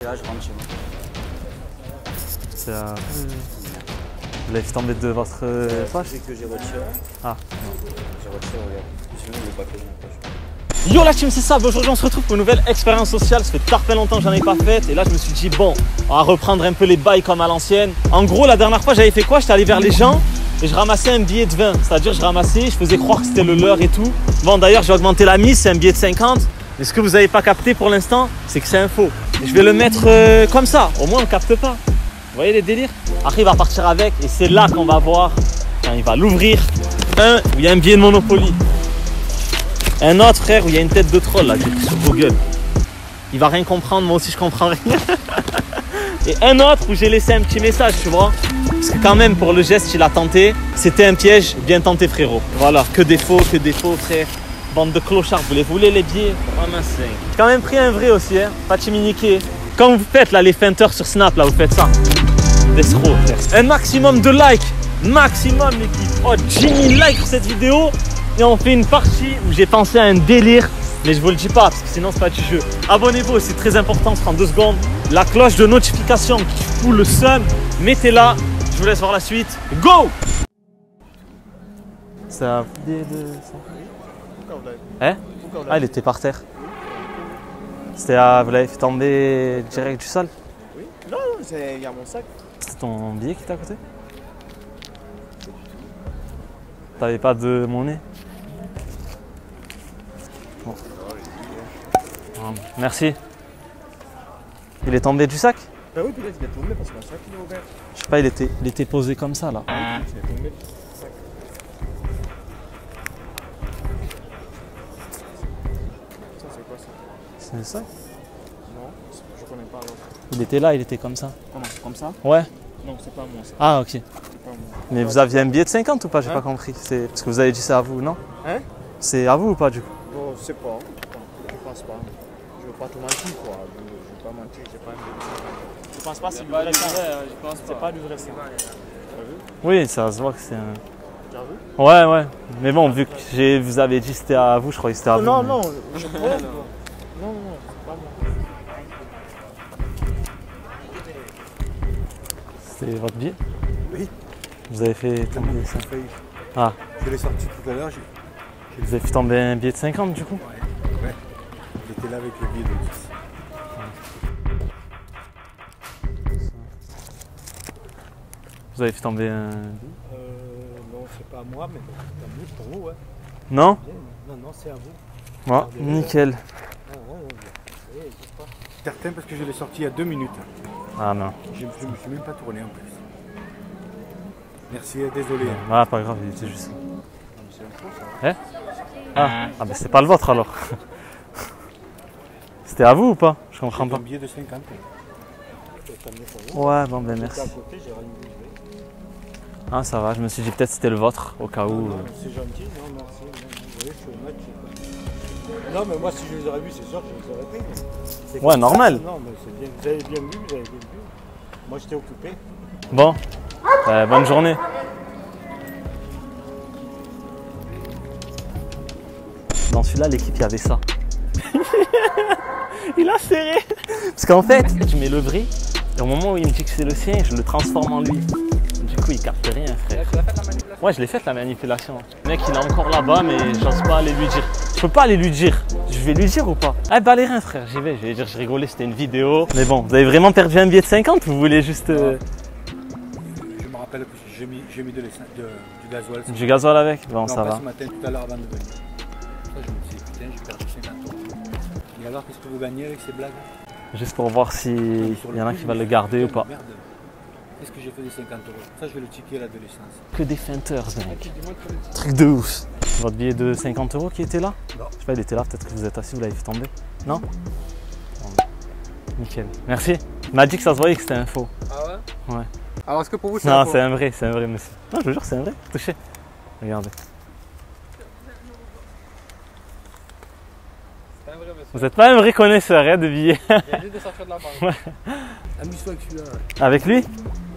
Et là, je rentre chez moi. C'est vous l'avez fait tomber de votre poche? C'est que j'ai retiré. Ah. J'ai retiré, regarde. Sinon, il n'est pas fait dans ma poche. Yo la team, c'est ça. Aujourd'hui on se retrouve pour une nouvelle expérience sociale. Ça fait très longtemps que j'en ai pas faite. Et là je me suis dit bon, on va reprendre un peu les bails comme à l'ancienne. En gros la dernière fois j'avais fait quoi? J'étais allé vers les gens et je ramassais un billet de 20. C'est-à-dire je ramassais, je faisais croire que c'était le leur et tout. Bon d'ailleurs j'ai augmenté la mise, c'est un billet de 50. Mais ce que vous n'avez pas capté pour l'instant, c'est que c'est un faux. Et je vais le mettre comme ça, au moins on capte pas. Vous voyez les délires? Après il va partir avec et c'est là qu'on va voir quand il va l'ouvrir. Un où il y a un billet de Monopoly. Un autre frère où il y a une tête de troll là, j'ai pris sur Google. Il va rien comprendre, moi aussi je comprends rien. Et un autre où j'ai laissé un petit message, tu vois. Parce que quand même pour le geste il a tenté. C'était un piège, bien tenté frérot. Voilà, que des faux frère. Bande de clochards, vous les voulez les billets? J'ai quand même pris un vrai aussi, hein. Pas chiminiqué. Quand vous faites là les feinteurs sur Snap, là vous faites ça. Des escrocs, frère. Un maximum de likes. Maximum l'équipe. Oh, 10 000 likes pour cette vidéo. Et on fait une partie où j'ai pensé à un délire, mais je vous le dis pas parce que sinon c'est pas du jeu. Abonnez-vous, c'est très important, ça prend 2 secondes. La cloche de notification qui fout le seum, mettez-la. Je vous laisse voir la suite. Go! C'est un billet de... Hein? Ah, il était par terre. C'était à... Vous l'avez fait tomber direct du sol? Oui. Non, il y a mon sac. C'était ton billet qui était à côté? T'avais pas de monnaie? Bon. Merci. Il est tombé du sac? Bah oui, peut-être il est tombé parce que le sac il est ouvert. Je sais pas, il était posé comme ça là. Il est tombé du sac. Ça c'est quoi ça? C'est le sac? Non, je connais pas l'autre. Il était là, il était comme ça. Comment? Comme ça? Ouais. Non, c'est pas moi ça. Ah ok. C'est pas moi. Mais vous aviez un billet de 50 ou pas? J'ai Hein? pas compris. Parce que vous avez dit c'est à vous, non? Hein? C'est à vous ou pas du coup? Bon, je sais pas. Je pense pas. Je veux pas te mentir quoi. Je veux pas mentir, j'ai pas un billet de 50. Je pense pas que c'est du vrai ça. C'est pas du vrai ça. T'as vu? Oui, ça se voit que c'est un... T'as vu? Ouais, ouais. Mais bon, vu que vous avez dit c'était à vous, je croyais que c'était à vous. Non, mais- non, je prends. Non, c'est pas moi. C'était votre billet? Oui, Vous avez fait tomber ça? failli. Ah, Je l'ai sorti tout à l'heure, vous avez fait tomber un billet de 50 du coup? ouais. J'étais là avec le billet de 10. Vous avez fait tomber un... Non, c'est pas à moi, mais c'est pour vous, ouais. Non? Non, non, c'est à vous. Moi, nickel. Certain parce que je l'ai sorti il y a 2 minutes. Ah non. Je me suis même pas tourné en plus. Merci, désolé. Ah, pas grave, il était juste... Eh? Ah, ah bah c'est pas le vôtre alors. C'était à vous ou pas? Je comprends Un pas. billet de 50. Ouais, bon ben merci. Ah ça va, je me suis dit peut-être c'était le vôtre au cas où. C'est gentil, non, merci. Vous voyez, je suis honnête. Non, mais moi, si je les aurais vus, c'est sûr que je les aurais pris. C'est Ouais, comme normal. ça. Non, mais c'est bien. Vous avez bien vu, vous avez bien vu. Moi, j'étais occupé. Bon, bonne journée. Dans celui-là, l'équipe, il y avait ça. Il a serré. Parce qu'en fait, je mets le vrai, et au moment où il me dit que c'est le sien, je le transforme en lui. Du coup, il capte rien, frère. Tu as fait la manipulation? Ouais, je l'ai faite la manipulation. Le mec, il est encore là-bas, mais j'ose pas aller lui dire. Je peux pas aller lui dire. Je vais lui dire ou pas? Ah, Balérin, frère, j'y vais. Je vais dire, je rigolais, c'était une vidéo. Mais bon, vous avez vraiment perdu un billet de 50 ou vous voulez juste. Je me rappelle que j'ai mis de l'essence, du gasoil. Du gasoil avec? Bon, Non, ça pas va. ce matin, tout à l'heure avant de venir. Ça, je me suis dit, putain, j'ai perdu 50 €. Et alors, qu'est-ce que vous gagnez avec ces blagues? Juste pour voir s'il y en a qui veulent le garder ou pas. Merde. Qu'est-ce que j'ai fait des 50 €? Ça, je vais le ticker là de l'essence. Que des feinteurs, ce mec. Truc de ouf. Votre billet de 50 € qui était là? Non. Je sais pas, il était là, peut-être que vous êtes assis, vous l'avez fait tomber. Non? Bon. Nickel. Merci. Il m'a dit que ça se voyait que c'était un faux. Ah ouais? Ouais. Alors est-ce que pour vous c'est Non, un c'est un vrai, monsieur. Non, je vous jure, c'est un vrai. Touchez. Regardez. C'est un vrai monsieur. Vous n'êtes pas un vrai connaisseur hein, de billets. Il vient juste de sortir de la banque. Amuse-toi avec celui-là. Avec lui?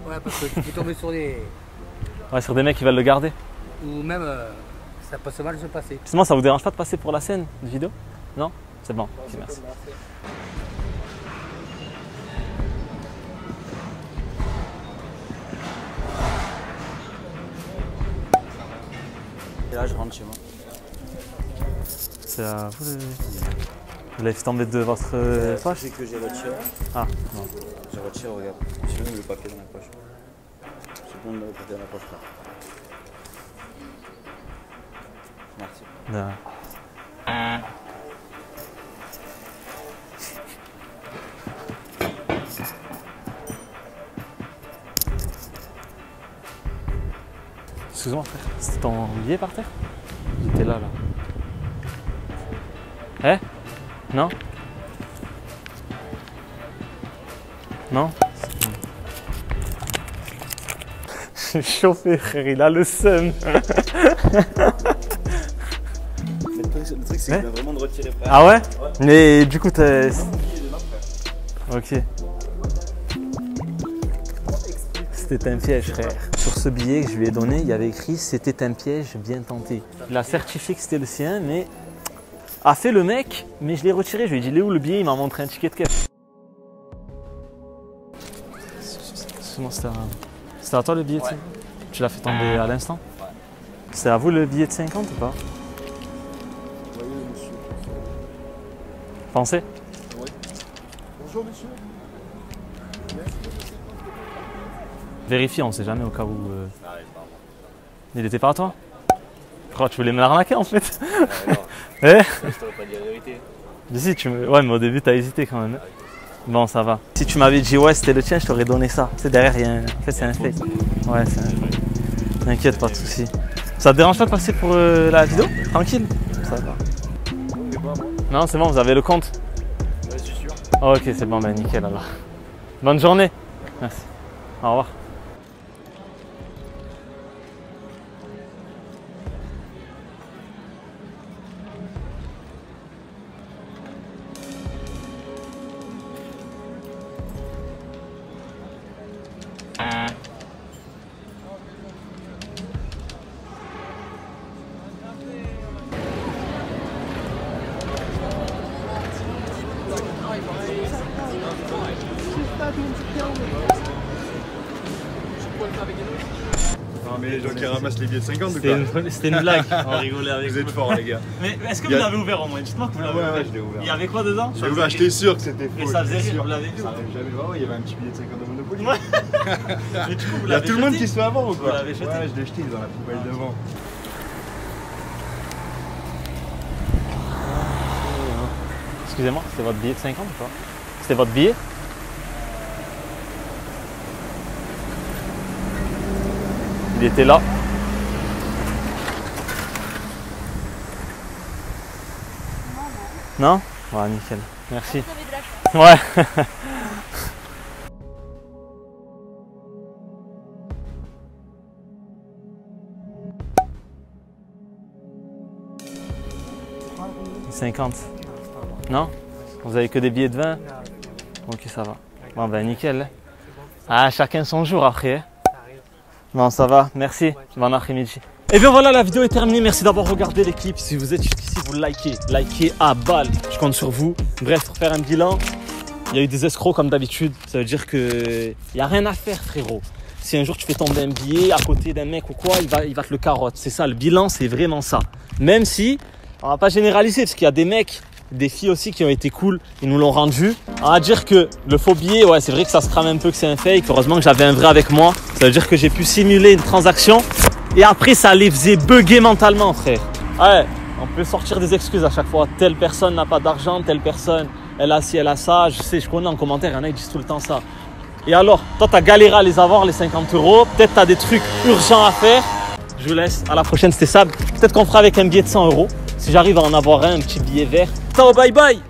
Ouais, parce que tu peux tomber sur des. Ouais, sur des mecs qui veulent le garder. Ou même, ça peut mal se passer. Justement, ça vous dérange pas de passer pour la scène de vidéo? Non? C'est bon. Ok, merci. je rentre chez moi. C'est à vous le... Vous l'avez fait tomber de votre poche? C'est que j'ai retiré. Ah, non. Je retire, regarde. J'ai même le papier dans la poche. C'est bon de le papier dans la poche là. Merci. Non. Excuse-moi frère, c'était ton billet par terre? Il était là. Eh? Non? Non? Je suis chauffé frère, il a le seum. Le truc c'est qu'il vient vraiment de retirer frère. Ah ouais? Mais du coup t'es... Ok. C'était un piège frère. Sur ce billet que je lui ai donné, il y avait écrit c'était un piège bien tenté. Il a certifié que c'était le sien, mais a fait le mec, mais je l'ai retiré. Je lui ai dit il est où le billet? Il m'a montré un ticket de caisse. Excuse-moi, c'était à toi le billet de 50? Tu l'as fait tomber à l'instant? Ouais. C'est à vous le billet de 50 ou pas? Oui, monsieur. Pensez? Oui. Bonjour, monsieur. Vérifie, on sait jamais au cas où. Il était pas à toi? Pourquoi tu voulais me l'arnaquer en fait? Non, Eh? je t'aurais pas dit la vérité. Mais si, ouais, mais au début t'as hésité quand même. Bon, ça va. Si tu m'avais dit ouais, c'était le tien, je t'aurais donné ça. Tu sais, derrière, il y a un... En fait, c'est un fake. Ouais, c'est un fake. T'inquiète, pas de soucis. Ça te dérange pas de passer pour la vidéo? Tranquille? Ça va. Non, c'est bon, vous avez le compte? Ouais, je suis sûr. Oh, ok, c'est bon, ben nickel alors. Bonne journée. Merci. Au revoir. Non mais les gens qui ramassent les billets de 50 ou quoi? C'était une blague, on rigolait avec Vous êtes forts les gars. Mais est-ce que vous l'avez ouvert au moins? Dites-moi que vous l'avez Ouais, ouvert. je l'ai ouvert. Il y avait quoi dedans? J'ai ouvert, j'étais sûr que c'était faux. Et ça faisait j'étais rire, sûr. vous l'avez vu? Ça arrive jamais. Ouais, il y avait un petit billet de 50 de Monopoly. Ouais. Mais du coup, vous Il y a l'avez tout le monde jeté? qui se fait avoir ou quoi? Vous l'avez jeté? Ouais, je l'ai jeté dans la poubelle devant. Excusez-moi, c'était votre billet de 50 ou pas? C'était votre billet? Il était là. Non? Ouais, nickel. Merci. Ouais. « 50. Non? Vous avez que des billets de 20? Ok, ça va. Bon ben nickel. Ah, chacun son jour après. Hein. Bon, ça va. Merci. Bon après-midi. Et bien voilà, la vidéo est terminée. Merci d'avoir regardé les clips. Si vous êtes jusqu'ici, vous likez à balle. Je compte sur vous. Bref, pour faire un bilan, il y a eu des escrocs comme d'habitude. Ça veut dire qu'il n'y a rien à faire, frérot. Si un jour tu fais tomber un billet à côté d'un mec ou quoi, il va te le carotte. C'est ça, le bilan, c'est vraiment ça. Même si, on va pas généraliser, parce qu'il y a des mecs, des filles aussi qui ont été cool, ils nous l'ont rendu. On va dire que le faux billet, ouais, c'est vrai que ça se crame un peu, que c'est un fake. Heureusement que j'avais un vrai avec moi. Ça veut dire que j'ai pu simuler une transaction. Et après, ça les faisait bugger mentalement, frère. Ouais, on peut sortir des excuses à chaque fois. Telle personne n'a pas d'argent, telle personne, elle a ci, elle a ça. Je sais, je connais en commentaire, il y en a qui disent tout le temps ça. Et alors, toi, t'as galéré à les avoir, les 50 €. Peut-être t'as des trucs urgents à faire. Je vous laisse. À la prochaine, c'était Sab. Peut-être qu'on fera avec un billet de 100 €. Si j'arrive à en avoir un petit billet vert. Ciao, bye bye.